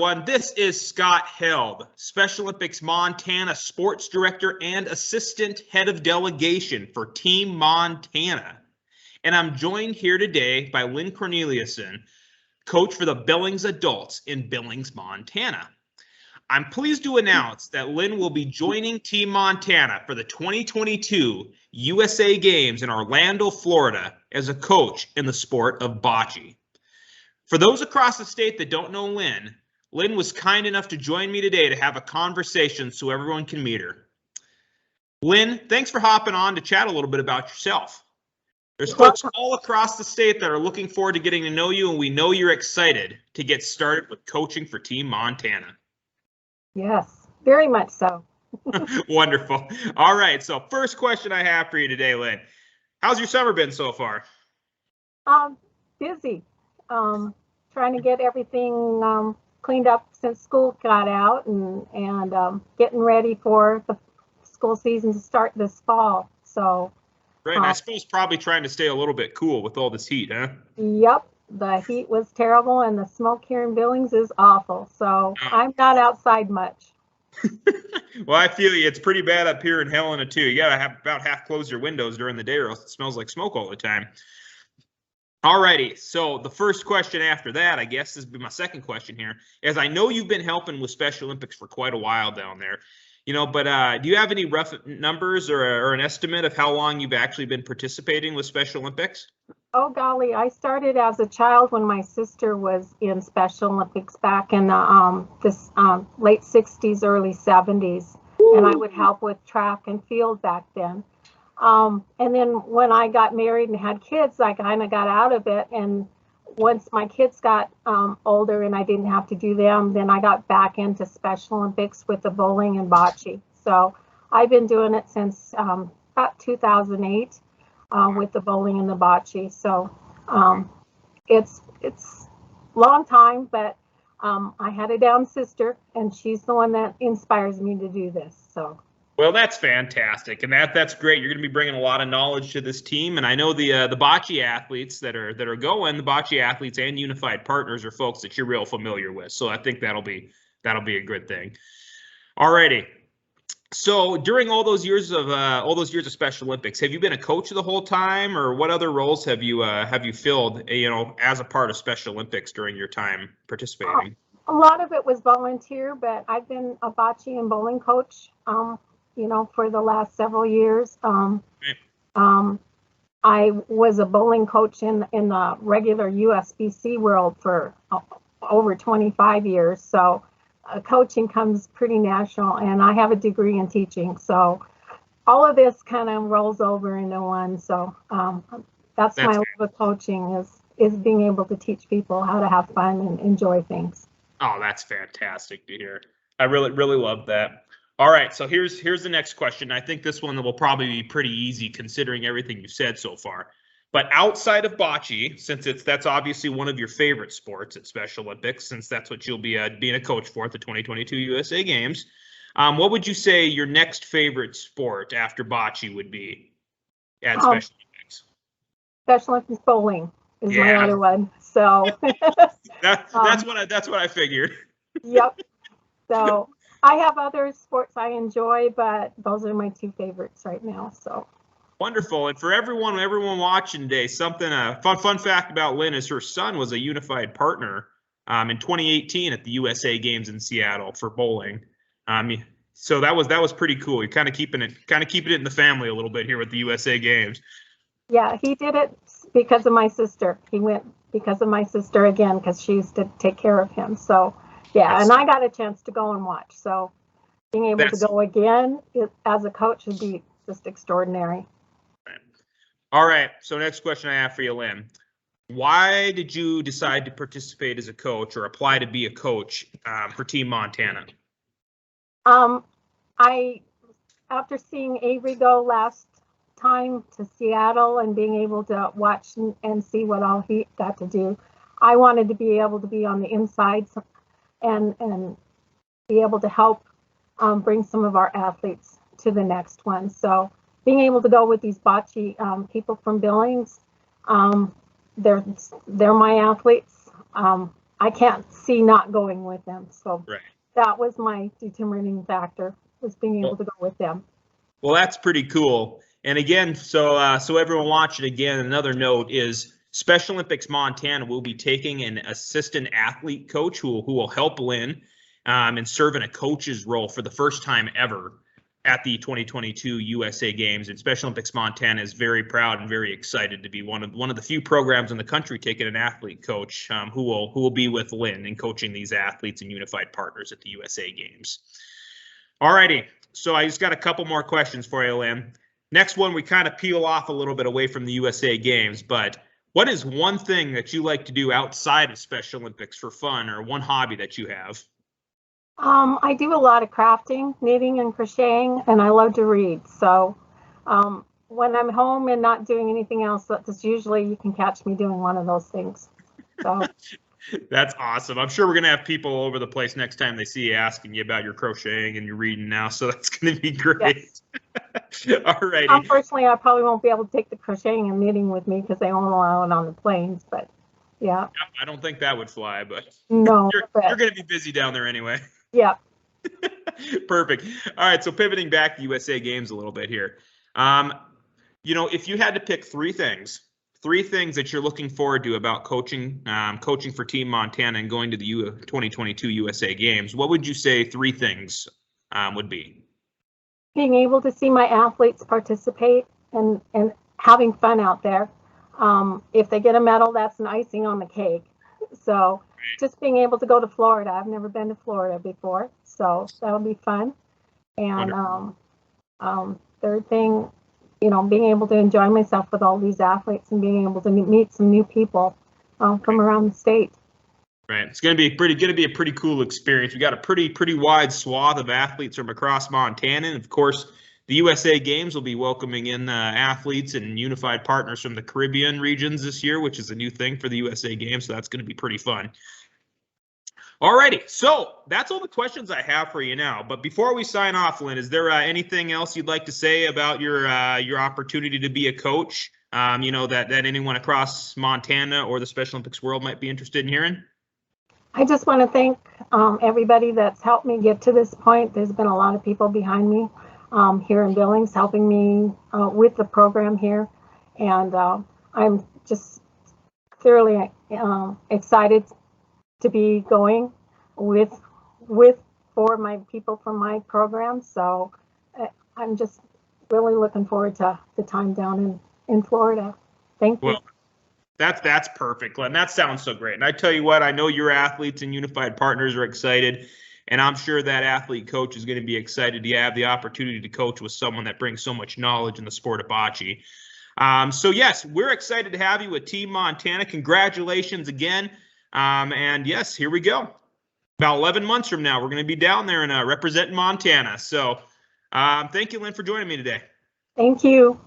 everyone. This is Scott Held, Special Olympics Montana Sports Director and Assistant Head of Delegation for Team Montana. And I'm joined here today by Lynn Corneliuson, coach for the Billings Adults in Billings, Montana. I'm pleased to announce that Lynn will be joining Team Montana for the 2022 USA Games in Orlando, Florida as a coach in the sport of bocce. For those across the state that don't know Lynn, Lynn was kind enough to join me today to have a conversation so everyone can meet her. Lynn, thanks for hopping on to chat a little bit about yourself. There's folks all across the state that are looking forward to getting to know you, and we know you're excited to get started with coaching for Team Montana. Yes, very much so. Wonderful. All right, so first question I have for you today, Lynn. How's your summer been so far? Busy. Trying to get everything cleaned up since school got out and getting ready for the school season to start this fall. So, right, I suppose probably trying to stay a little bit cool with all this heat, huh? Yep, the heat was terrible and the smoke here in Billings is awful. So I'm not outside much. Well, I feel you. It's pretty bad up here in Helena too. You gotta have about half close your windows during the day or else it smells like smoke all the time. Alrighty, so the first question after that, I guess this would be my second question here, is I know you've been helping with Special Olympics for quite a while down there, but do you have any rough numbers or an estimate of how long you've actually been participating with Special Olympics? Oh golly, I started as a child when my sister was in Special Olympics back in this late 60s, early 70s, and I would help with track and field back then. And then when I got married and had kids, I kind of got out of it. And once my kids got older and I didn't have to do them, then I got back into Special Olympics with the bowling and bocce. So I've been doing it since about 2008 with the bowling and the bocce. So it's a long time, but I had a down sister and she's the one that inspires me to do this. So. Well, that's fantastic, and that's great. You're going to be bringing a lot of knowledge to this team, and I know the bocce athletes that are going, the bocce athletes and unified partners are folks that you're real familiar with. So I think that'll be a good thing. Alrighty. So during all those years of Special Olympics, have you been a coach the whole time, or what other roles have you filled, as a part of Special Olympics during your time participating? A lot of it was volunteer, but I've been a bocce and bowling coach. For the last several years. I was a bowling coach in the regular USBC world for over 25 years. So coaching comes pretty natural, and I have a degree in teaching. So all of this kind of rolls over into one. So that's my love of coaching is being able to teach people how to have fun and enjoy things. Oh, that's fantastic to hear. I really, really love that. All right, so here's the next question. I think this one will probably be pretty easy considering everything you've said so far. But outside of bocce, since that's obviously one of your favorite sports at Special Olympics, since that's what you'll be being a coach for at the 2022 USA Games, what would you say your next favorite sport after bocce would be at Special Olympics? Special Olympics bowling is my other one. So that's what I figured. Yep. So. I have other sports I enjoy, but those are my two favorites right now. So wonderful. And for everyone watching today, fun fact about Lynn is her son was a unified partner in 2018 at the USA Games in Seattle for bowling. So that was pretty cool. You're kind of keeping it in the family a little bit here with the USA Games. Yeah, he did it because of my sister. He went because of my sister again because she used to take care of him. So. Yeah, and I got a chance to go and watch. So being able to go again as a coach would be just extraordinary. All right. So next question I have for you, Lynn. Why did you decide to participate as a coach or apply to be a coach for Team Montana? After seeing Avery go last time to Seattle and being able to watch and see what all he got to do, I wanted to be able to be on the inside and be able to help bring some of our athletes to the next one. So being able to go with these bocce people from Billings, they're my athletes. I can't see not going with them. So Right. that was my determining factor, was being able to go with them. Well, that's pretty cool. And again, so everyone watching again, another note is Special Olympics Montana will be taking an assistant athlete coach who will help Lynn and serve in a coach's role for the first time ever at the 2022 USA Games. And Special Olympics Montana is very proud and very excited to be one of the few programs in the country taking an athlete coach who will be with Lynn and coaching these athletes and unified partners at the USA Games. All righty. So I just got a couple more questions for you, Lynn. Next one, we kind of peel off a little bit away from the USA Games, but what is one thing that you like to do outside of Special Olympics for fun, or one hobby that you have? I do a lot of crafting, knitting and crocheting, and I love to read. So when I'm home and not doing anything else, that's usually you can catch me doing one of those things. So That's awesome. I'm sure we're going to have people all over the place next time they see you asking you about your crocheting and your reading now, so that's going to be great. Yes. All righty. Unfortunately, I probably won't be able to take the crocheting and knitting with me because they won't allow it on the planes, but yeah. I don't think that would fly, but no, you're going to be busy down there anyway. Yeah. Perfect. All right, so pivoting back to USA Games a little bit here. If you had to pick three things that you're looking forward to about coaching for Team Montana and going to the 2022 USA Games, what would you say three things would be? Being able to see my athletes participate and having fun out there. If they get a medal, that's an icing on the cake. So just being able to go to Florida. I've never been to Florida before, so that'll be fun. And third thing, being able to enjoy myself with all these athletes and being able to meet some new people from around the state. Right. It's going to be a pretty cool experience. We got a pretty wide swath of athletes from across Montana. And of course, the USA Games will be welcoming in athletes and unified partners from the Caribbean regions this year, which is a new thing for the USA Games. So that's going to be pretty fun. All righty. So that's all the questions I have for you now. But before we sign off, Lynn, is there anything else you'd like to say about your opportunity to be a coach? That anyone across Montana or the Special Olympics world might be interested in hearing? I just want to thank everybody that's helped me get to this point. There's been a lot of people behind me here in Billings helping me with the program here. And I'm just thoroughly excited to be going for my people from my program. So I'm just really looking forward to the time down in Florida. Thank you. Well, that's perfect, Glenn. That sounds so great. And I tell you what, I know your athletes and unified partners are excited, and I'm sure that athlete coach is going to be excited to have the opportunity to coach with someone that brings so much knowledge in the sport of bocce. So yes, we're excited to have you with Team Montana. Congratulations again. And yes, here we go. About 11 months from now, we're going to be down there and representing Montana. So thank you, Lynn, for joining me today. Thank you.